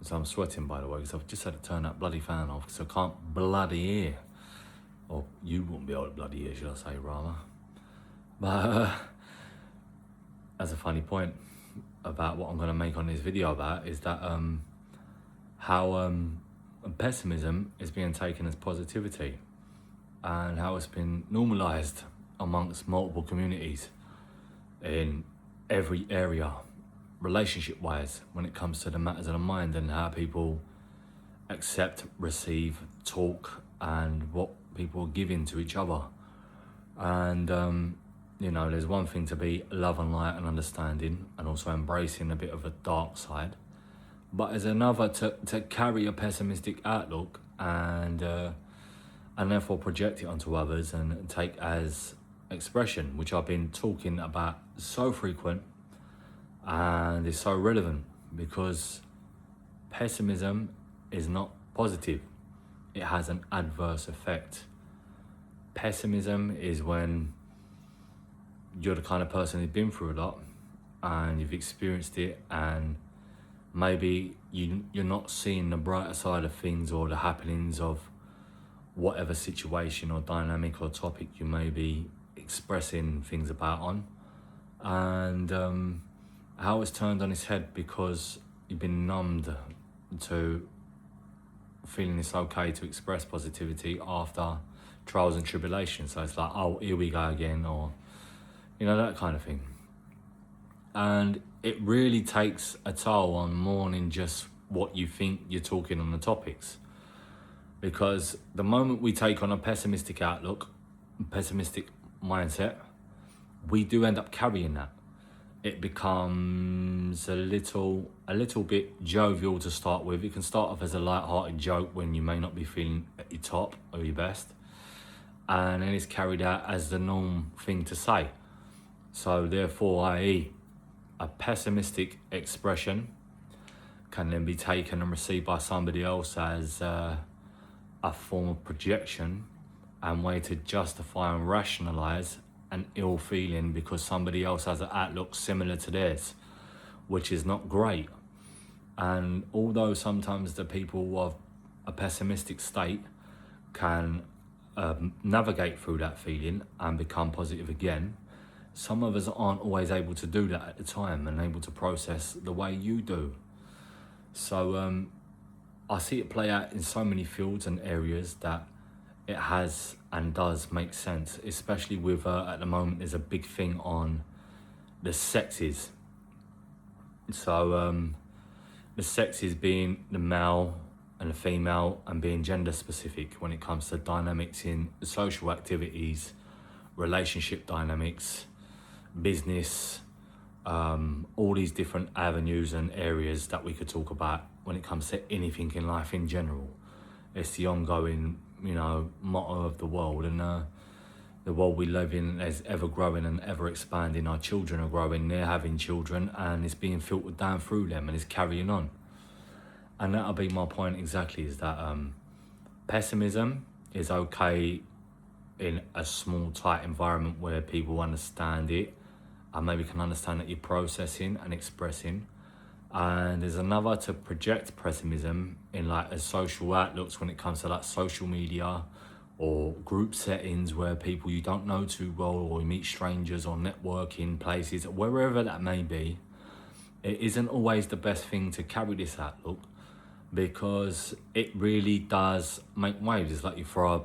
So I'm sweating, by the way, because I've just had to turn that bloody fan off because I can't bloody hear. Or you wouldn't be able to bloody hear, should I say, rather. But that's a funny point about what I'm going to make on this video about is that how pessimism is being taken as positivity and how it's been normalised amongst multiple communities in every area, relationship-wise, when it comes to the matters of the mind and how people accept, receive, talk, and what people are giving to each other. And you know, there's one thing to be love and light and understanding and also embracing a bit of a dark side, but there's another to carry a pessimistic outlook and therefore project it onto others and take as expression, which I've been talking about so frequent and is so relevant, because pessimism is not positive. It has an adverse effect. Pessimism is when you're the kind of person who's been through a lot and you've experienced it, and maybe you're not seeing the brighter side of things or the happenings of whatever situation or dynamic or topic you may be expressing things about on, and how it's turned on its head because you've been numbed to feeling it's okay to express positivity after trials and tribulations. So it's like, oh, here we go again, or you know, that kind of thing. And it really takes a toll on more than just what you think you're talking on the topics, because the moment we take on a pessimistic outlook, pessimistic mindset, we do end up carrying that. It becomes a little bit jovial to start with. It can start off as a light-hearted joke when you may not be feeling at your top or your best, and then it's carried out as the norm thing to say. So therefore, i.e., a pessimistic expression can then be taken and received by somebody else as a form of projection and way to justify and rationalise an ill feeling because somebody else has an outlook similar to theirs, which is not great. And although sometimes the people of a pessimistic state can navigate through that feeling and become positive again, some of us aren't always able to do that at the time and able to process the way you do. So I see it play out in so many fields and areas that it has and does make sense, especially with at the moment there's a big thing on the sexes. So the sexes being the male and the female, and being gender specific when it comes to dynamics in social activities, relationship dynamics, business, all these different avenues and areas that we could talk about when it comes to anything in life in general. It's the ongoing, you know, motto of the world, and the world we live in is ever growing and ever expanding. Our children are growing, they're having children, and it's being filtered down through them and it's carrying on. And that'll be my point exactly, is that pessimism is okay in a small, tight environment where people understand it and maybe can understand that you're processing and expressing. And there's another to project pessimism in like as social outlooks when it comes to like social media or group settings where people you don't know too well, or you meet strangers or networking places, wherever that may be. It isn't always the best thing to carry this outlook, because it really does make waves. It's like you throw a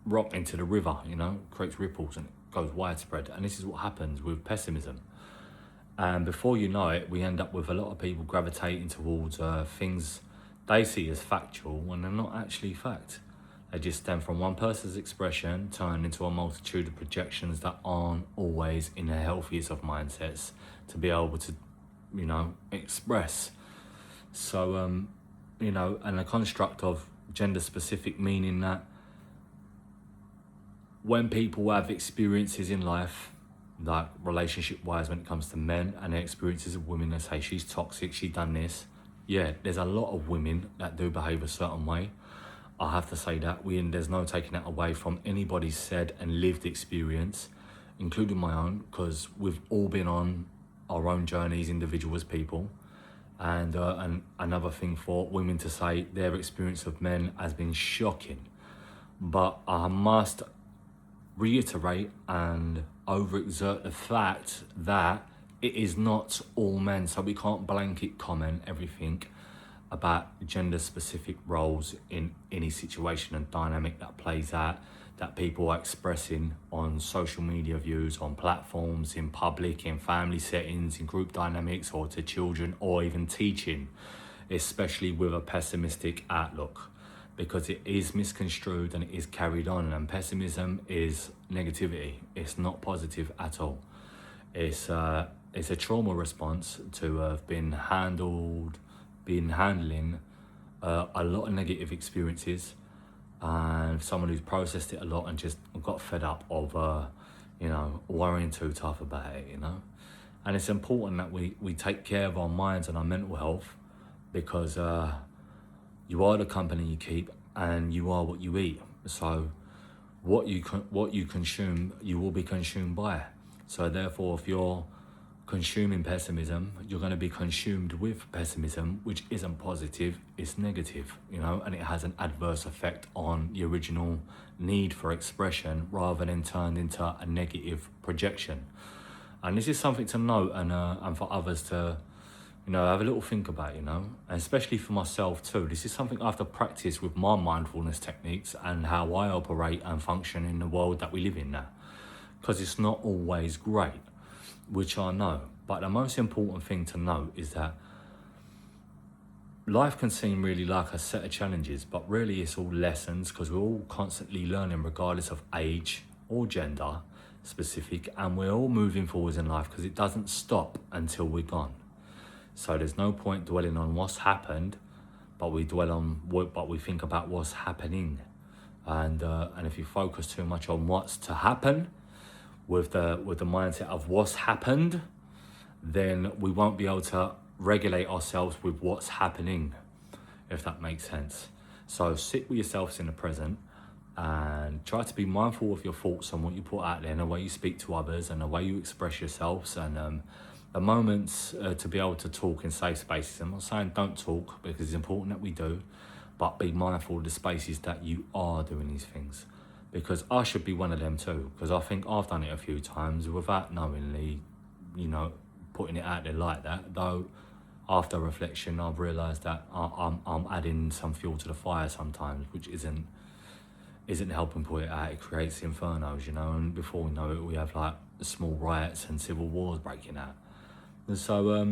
rock into the river, you know, creates ripples and it goes widespread. And this is what happens with pessimism. And before you know it, we end up with a lot of people gravitating towards things they see as factual when they're not actually fact. They just stem from one person's expression, turn into a multitude of projections that aren't always in the healthiest of mindsets to be able to, you know, express. So, you know, and a construct of gender specific, meaning that when people have experiences in life, like relationship wise, when it comes to men and their experiences of women, they say she's toxic, she done this. Yeah, there's a lot of women that do behave a certain way. I have to say that there's no taking that away from anybody's said and lived experience, including my own, because we've all been on our own journeys, individual as people. And another thing for women to say their experience of men has been shocking. But I must reiterate and overexert the fact that it is not all men, so we can't blanket comment everything about gender specific roles in any situation and dynamic that plays out, that people are expressing on social media views, on platforms, in public, in family settings, in group dynamics, or to children, or even teaching, especially with a pessimistic outlook, because it is misconstrued and it is carried on. And pessimism is negativity. It's not positive at all. It's a trauma response to have been handling a lot of negative experiences, and someone who's processed it a lot and just got fed up of worrying too tough about it, And it's important that we take care of our minds and our mental health, because you are the company you keep and you are what you eat. So what you consume, you will be consumed by. So therefore, if you're consuming pessimism, you're going to be consumed with pessimism, which isn't positive, it's negative, and it has an adverse effect on the original need for expression, rather than turned into a negative projection. And this is something to note, and for others to have a little think about, and especially for myself too. This is something I have to practice with my mindfulness techniques and how I operate and function in the world that we live in now, because it's not always great, which I know. But the most important thing to note is that life can seem really like a set of challenges, but really it's all lessons, because we're all constantly learning, regardless of age or gender specific, and we're all moving forwards in life, because it doesn't stop until we're gone. So there's no point dwelling on what's happened, but we think about what's happening. And if you focus too much on what's to happen, with the mindset of what's happened, then we won't be able to regulate ourselves with what's happening, if that makes sense. So sit with yourselves in the present and try to be mindful of your thoughts and what you put out there, and the way you speak to others, and the way you express yourselves, and the moments to be able to talk in safe spaces. I'm not saying don't talk, because it's important that we do, but be mindful of the spaces that you are doing these things. Because I should be one of them too, because I think I've done it a few times without knowingly, putting it out there like that. Though after reflection, I've realised that I'm adding some fuel to the fire sometimes, which isn't helping put it out. It creates infernos, and before we know it, we have like small riots and civil wars breaking out. And so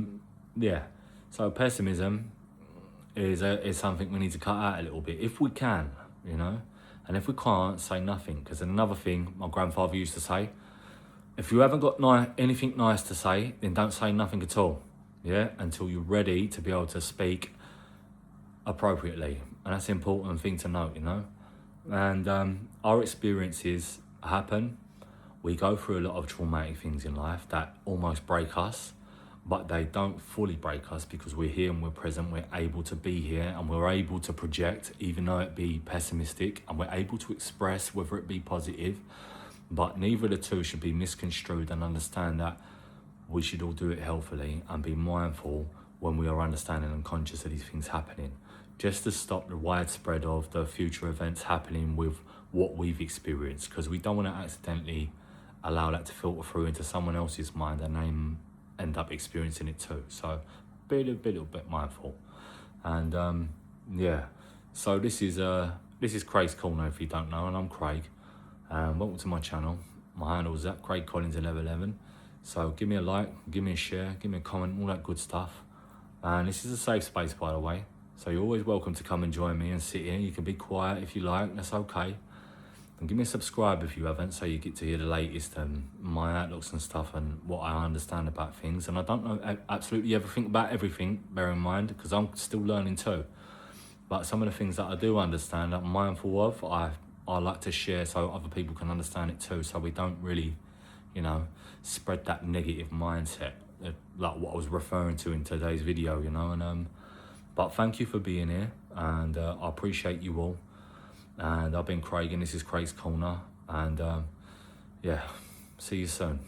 so pessimism is something we need to cut out a little bit if we can, And if we can't, say nothing. Because another thing my grandfather used to say, if you haven't got anything nice to say, then don't say nothing at all, until you're ready to be able to speak appropriately. And that's an important thing to note, And our experiences happen. We go through a lot of traumatic things in life that almost break us, but they don't fully break us, because we're here and we're present, we're able to be here, and we're able to project, even though it be pessimistic, and we're able to express, whether it be positive. But neither of the two should be misconstrued, and understand that we should all do it healthily and be mindful when we are understanding and conscious of these things happening, just to stop the widespread of the future events happening with what we've experienced, because we don't want to accidentally allow that to filter through into someone else's mind and they end up experiencing it too. So be a little bit mindful. And so this is Craig's Corner, if you don't know, and I'm Craig. Welcome to my channel. My handle is at Craig Collins 1111. So give me a like, give me a share, give me a comment, all that good stuff. And this is a safe space, by the way, so you're always welcome to come and join me and sit here. You can be quiet if you like, that's okay. And give me a subscribe if you haven't, so you get to hear the latest and my outlooks and stuff and what I understand about things. And I don't know absolutely everything about everything, bear in mind, because I'm still learning too. But some of the things that I do understand, I'm mindful of, I like to share so other people can understand it too, so we don't really, spread that negative mindset, like what I was referring to in today's video, And but thank you for being here, and I appreciate you all. And I've been Craig, and this is Craig's Corner, and see you soon.